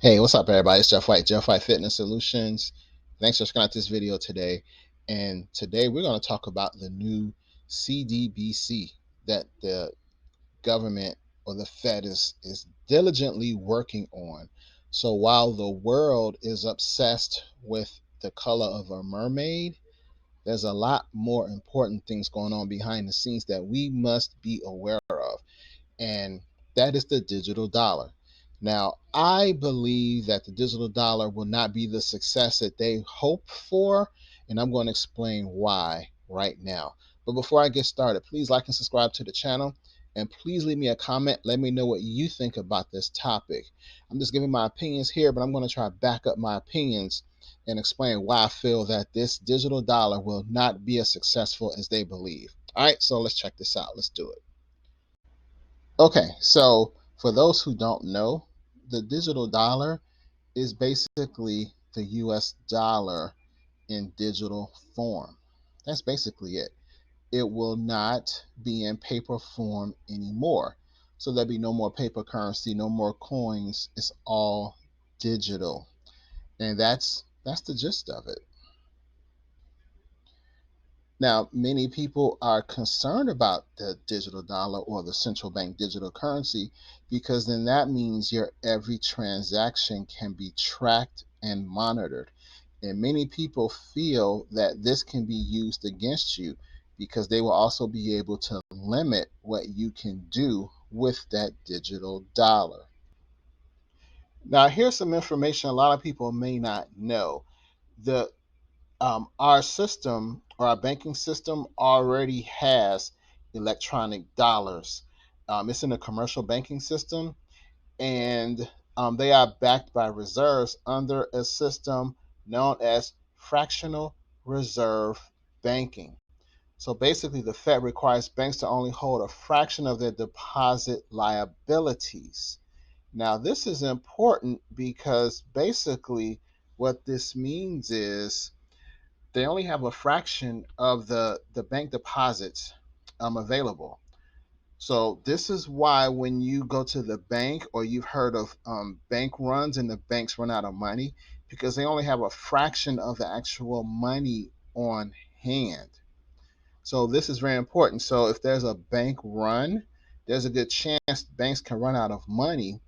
Hey, what's up, everybody? It's Jeff White, Jeff White Fitness Solutions. Thanks for checking out this video today. And today we're going to talk about the new CBDC that the government or the Fed is diligently working on. So while the world is obsessed with the color of a mermaid, there's a lot more important things going on behind the scenes that we must be aware of, and that is the digital dollar. Now, I believe that the digital dollar will not be the success that they hope for, and I'm going to explain why right now. But before I get started, please like and subscribe to the channel, and please leave me a comment. Let me know what you think about this topic. I'm just giving my opinions here, but I'm going to try to back up my opinions and explain why I feel that this digital dollar will not be as successful as they believe. All right, so let's check this out. Let's do it. Okay, so for those who don't know, the digital dollar is basically the US dollar in digital form. That's basically it. It will not be in paper form anymore. So there'll be no more paper currency, no more coins. It's all digital. And that's the gist of it. Now, many people are concerned about the digital dollar or the central bank digital currency because then that means your every transaction can be tracked and monitored. And many people feel that this can be used against you because they will also be able to limit what you can do with that digital dollar. Now, here's some information a lot of people may not know. The our system or our banking system already has electronic dollars. It's in a commercial banking system, and they are backed by reserves under a system known as fractional reserve banking. So basically, the Fed requires banks to only hold a fraction of their deposit liabilities. Now, this is important because basically what this means is they only have a fraction of the bank deposits available. So this is why when you go to the bank or you've heard of bank runs and the banks run out of money because they only have a fraction of the actual money on hand. So this is very important. So if there's a bank run, there's a good chance banks can run out of money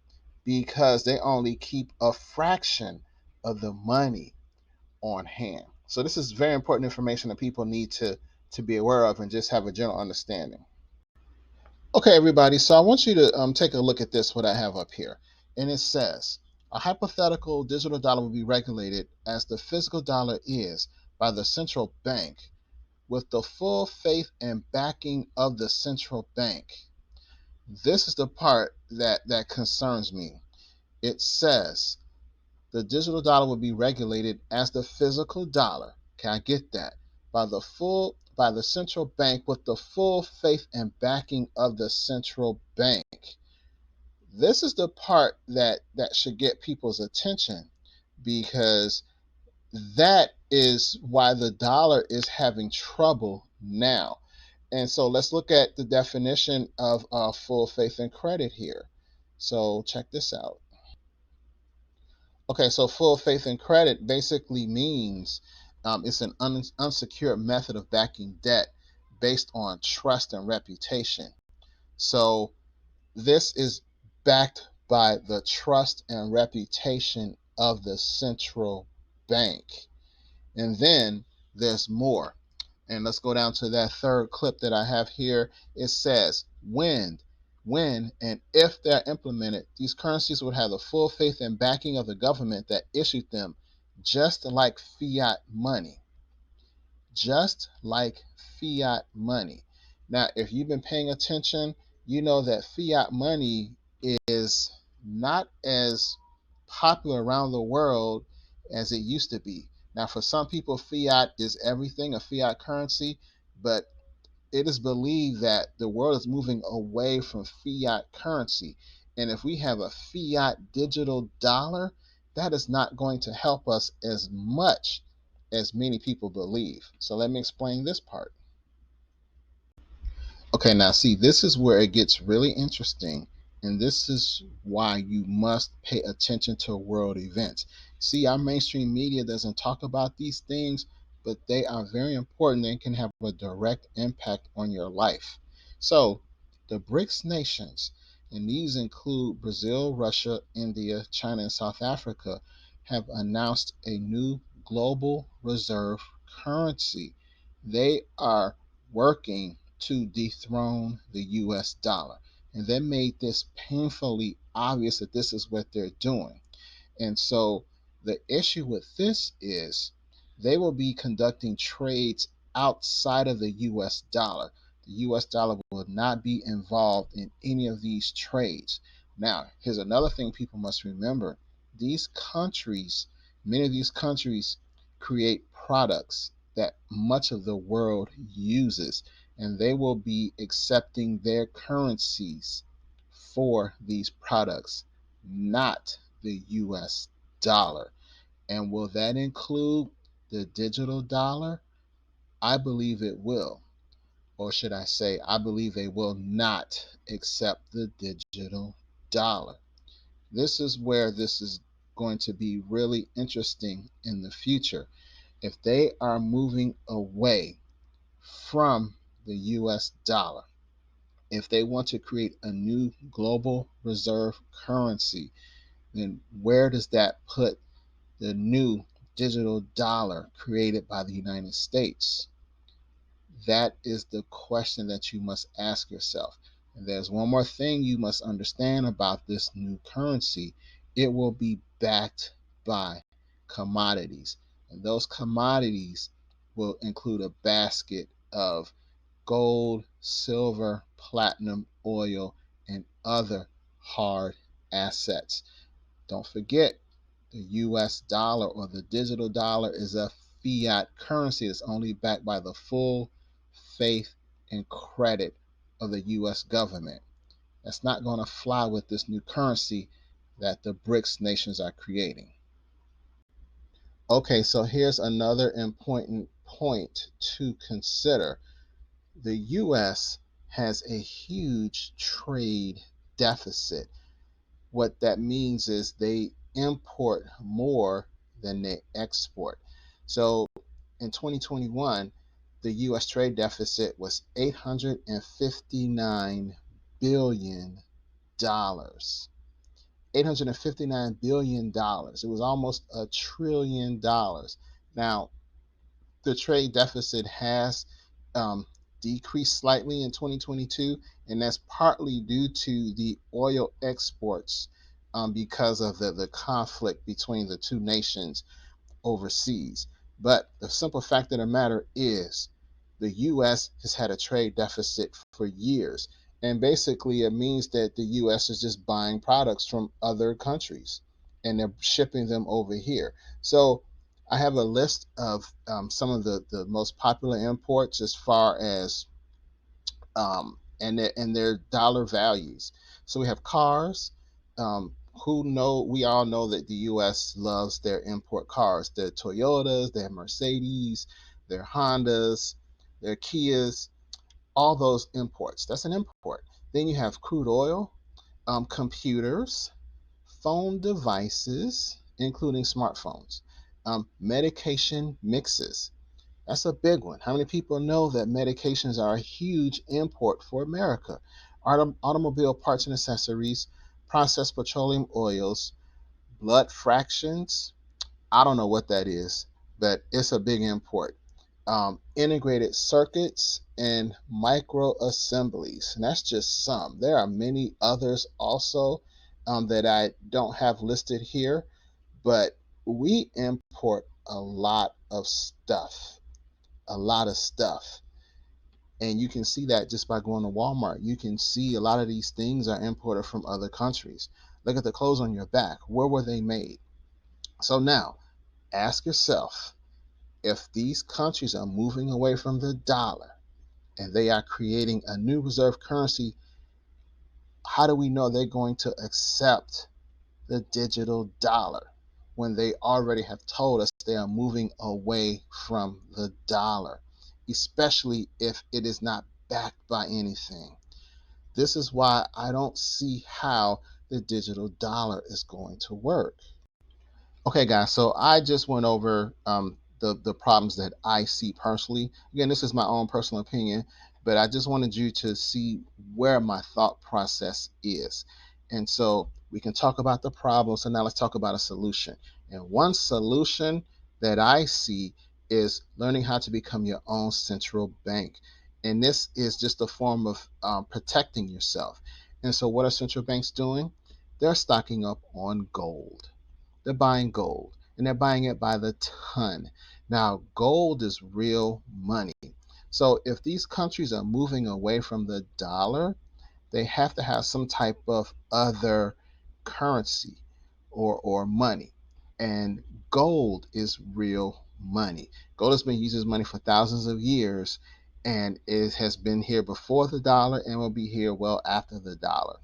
because they only keep a fraction of the money on hand. So this is very important information that people need to be aware of and just have a general understanding. Okay, everybody, so I want you to take a look at this, what I have up here. And it says, a hypothetical digital dollar will be regulated as the physical dollar is by the central bank with the full faith and backing of the central bank. This is the part that concerns me. It says, the digital dollar will be regulated as the physical dollar. Can I get that? By the central bank with the full faith and backing of the central bank. This is the part that should get people's attention because that is why the dollar is having trouble now. And so let's look at the definition of full faith and credit here. So check this out. Okay, so full faith and credit basically means it's an unsecured method of backing debt based on trust and reputation. So this is backed by the trust and reputation of the central bank. And then there's more. And let's go down to that third clip that I have here. It says, when and if they're implemented, these currencies would have the full faith and backing of the government that issued them, just like fiat money. Just like fiat money. Now, if you've been paying attention, you know that fiat money is not as popular around the world as it used to be. Now, for some people, fiat is everything, a fiat currency, but it is believed that the world is moving away from fiat currency. And if we have a fiat digital dollar, that is not going to help us as much as many people believe. So let me explain this part. Okay, now see, this is where it gets really interesting And this is why you must pay attention to world events. See, our mainstream media doesn't talk about these things, but they are very important and can have a direct impact on your life. So, the BRICS nations, and these include Brazil, Russia, India, China, and South Africa, have announced a new global reserve currency. They are working to dethrone the US dollar. And they made this painfully obvious that this is what they're doing. And so the issue with this is they will be conducting trades outside of the US dollar. The US dollar will not be involved in any of these trades. Now, here's another thing people must remember. These countries, many of these countries create products that much of the world uses, and they will be accepting their currencies for these products, not the US dollar. And will that include the digital dollar? I believe it will. Or should I say, I believe they will not accept the digital dollar. This is where this is going to be really interesting in the future. If they are moving away from the US dollar, if they want to create a new global reserve currency, then where does that put the new digital dollar created by the United States? That is the question that you must ask yourself. And there's one more thing you must understand about this new currency. It will be backed by commodities. And those commodities will include a basket of gold, silver, platinum, oil, and other hard assets. Don't forget, the US dollar or the digital dollar is a fiat currency that's only backed by the full faith and credit of the US government. That's not going to fly with this new currency that the BRICS nations are creating. Okay, so here's another important point to consider. The US has a huge trade deficit. What that means is they import more than they export. So in 2021, the US trade deficit was $859 billion. $859 billion. It was almost $1 trillion. Now, the trade deficit has um, decreased slightly in 2022, and that's partly due to the oil exports because of the conflict between the two nations overseas. But the simple fact of the matter is the US has had a trade deficit for years. And basically, it means that the US is just buying products from other countries and they're shipping them over here. So I have a list of some of the most popular imports as far as and their dollar values. So we have cars. We all know that the U.S. loves their import cars, their Toyotas, their Mercedes, their Hondas, their Kias, all those imports. That's an import. Then you have crude oil, computers, phone devices, including smartphones, medication mixes. That's a big one. How many people know that medications are a huge import for America? Automobile parts and accessories, processed petroleum oils, blood fractions. I don't know what that is, but it's a big import. Integrated circuits and micro assemblies. And that's just some. There are many others also that I don't have listed here, but we import a lot of stuff. And you can see that just by going to Walmart. You can see a lot of these things are imported from other countries. Look at the clothes on your back. Where were they made? So now, ask yourself, if these countries are moving away from the dollar and they are creating a new reserve currency, how do we know they're going to accept the digital dollar when they already have told us they are moving away from the dollar, especially if it is not backed by anything? This is why I don't see how the digital dollar is going to work. Okay, guys, so I just went over the problems that I see personally. Again, this is my own personal opinion, but I just wanted you to see where my thought process is. And so we can talk about the problem. So now let's talk about a solution. And one solution that I see is learning how to become your own central bank. And this is just a form of protecting yourself. And so, what are central banks doing? They're stocking up on gold. They're buying gold, and they're buying it by the ton. Now, gold is real money. So if these countries are moving away from the dollar, they have to have some type of other currency or money. And gold is real money. Gold has been used as money for thousands of years, and it has been here before the dollar and will be here well after the dollar.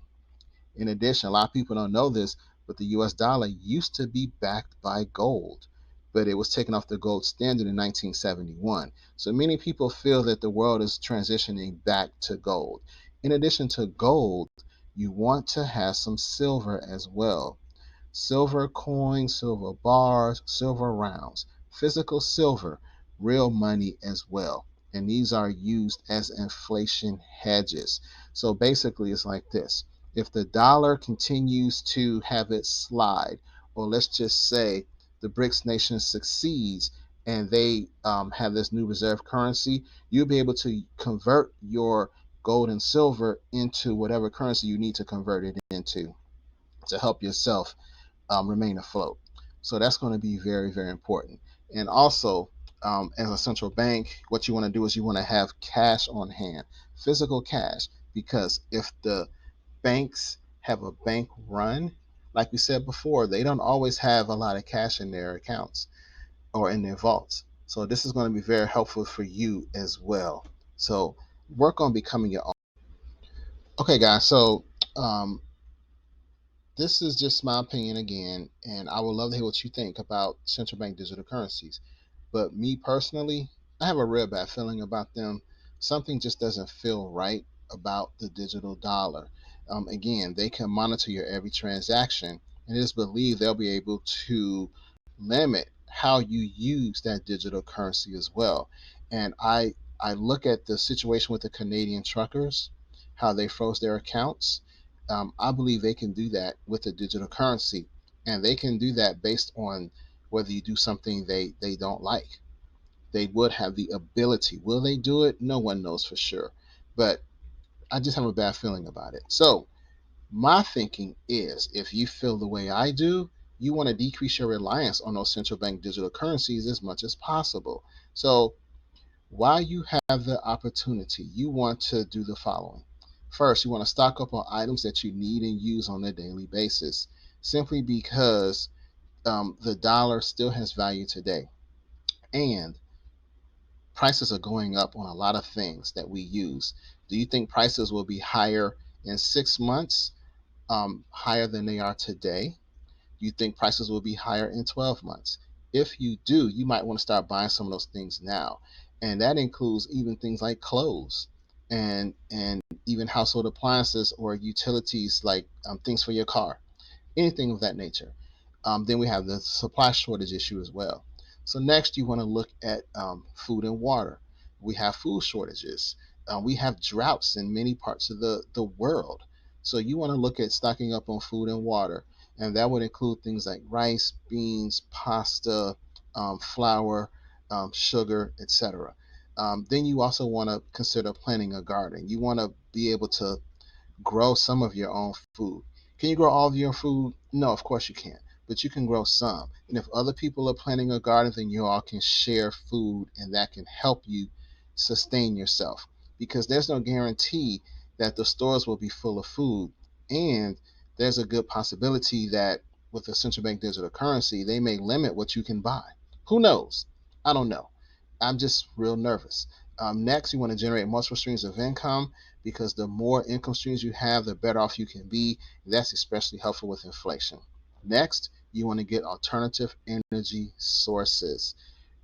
In addition, a lot of people don't know this, but the US dollar used to be backed by gold, but it was taken off the gold standard in 1971. So many people feel that the world is transitioning back to gold. In addition to gold, you want to have some silver as well. Silver coins, silver bars, silver rounds, physical silver, real money as well. And these are used as inflation hedges. So basically, it's like this: if the dollar continues to have it slide, or let's just say the BRICS nation succeeds and they have this new reserve currency, you'll be able to convert your gold and silver into whatever currency you need to convert it into to help yourself remain afloat. So that's going to be very, very important. And also, as a central bank, what you want to do is you want to have cash on hand, physical cash, because if the banks have a bank run, like we said before, they don't always have a lot of cash in their accounts or in their vaults. So this is going to be very helpful for you as well. So work on becoming your own. Okay, guys. So um, this is just my opinion again, and I would love to hear what you think about central bank digital currencies. But me personally, I have a real bad feeling about them. Something just doesn't feel right about the digital dollar. Again, they can monitor your every transaction, and it is believed they'll be able to limit how you use that digital currency as well. And I look at the situation with the Canadian truckers, how they froze their accounts. I believe they can do that with the digital currency, and they can do that based on whether you do something they don't like. They would have the ability. Will they do it? No one knows for sure. But I just have a bad feeling about it. So my thinking is if you feel the way I do, you want to decrease your reliance on those central bank digital currencies as much as possible. So while you have the opportunity, you want to do the following. First, you want to stock up on items that you need and use on a daily basis, simply because the dollar still has value today. And prices are going up on a lot of things that we use. Do you think prices will be higher in 6 months, higher than they are today? Do you think prices will be higher in 12 months? If you do, you might want to start buying some of those things now. And that includes even things like clothes and even household appliances or utilities like things for your car, anything of that nature. Then we have the supply shortage issue as well. So next, you want to look at food and water. We have food shortages. We have droughts in many parts of the world. So you want to look at stocking up on food and water, and that would include things like rice, beans, pasta, flour, sugar, etc. Then you also want to consider planting a garden. You want to be able to grow some of your own food. Can you grow all of your food? No, of course you can't. But you can grow some. And if other people are planting a garden, then you all can share food and that can help you sustain yourself. Because there's no guarantee that the stores will be full of food. And there's a good possibility that with the central bank digital currency, they may limit what you can buy. Who knows? I don't know. I'm just real nervous. Next, you want to generate multiple streams of income because the more income streams you have, the better off you can be. That's especially helpful with inflation. Next, you want to get alternative energy sources.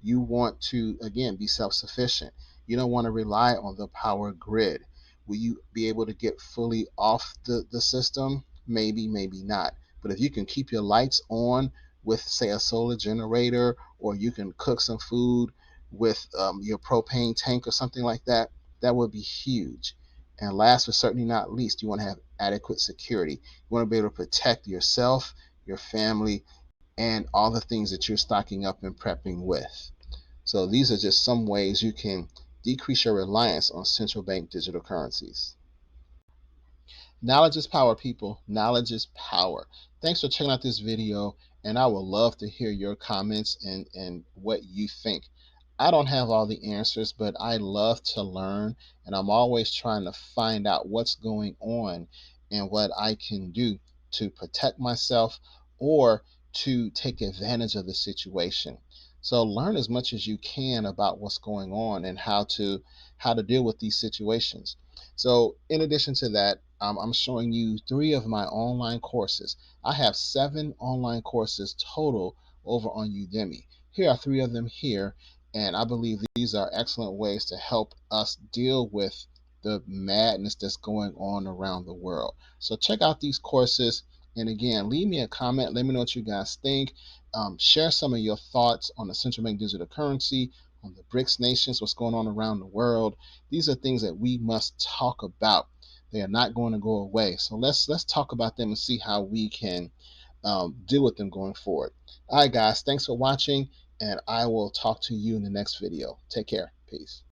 You want to, again, be self sufficient. You don't want to rely on the power grid. Will you be able to get fully off the system? Maybe, maybe not. But if you can keep your lights on with, say, a solar generator, or you can cook some food with your propane tank or something like that, that would be huge. And last but certainly not least, you want to have adequate security. You want to be able to protect yourself, your family, and all the things that you're stocking up and prepping with. So these are just some ways you can decrease your reliance on central bank digital currencies. Knowledge is power, people. Knowledge is power. Thanks for checking out this video, and I would love to hear your comments and what you think. I don't have all the answers, but I love to learn, and I'm always trying to find out what's going on and what I can do to protect myself or to take advantage of the situation. So learn as much as you can about what's going on and how to deal with these situations. So in addition to that, I'm showing you 3 of my online courses. I have 7 online courses total over on Udemy. Here are 3 of them here, and I believe these are excellent ways to help us deal with the madness that's going on around the world. So check out these courses, and again, leave me a comment. Let me know what you guys think. Share some of your thoughts on the central bank digital currency, on the BRICS nations, what's going on around the world. These are things that we must talk about. They are not going to go away. So let's talk about them and see how we can deal with them going forward. All right, guys, thanks for watching, and I will talk to you in the next video. Take care. Peace.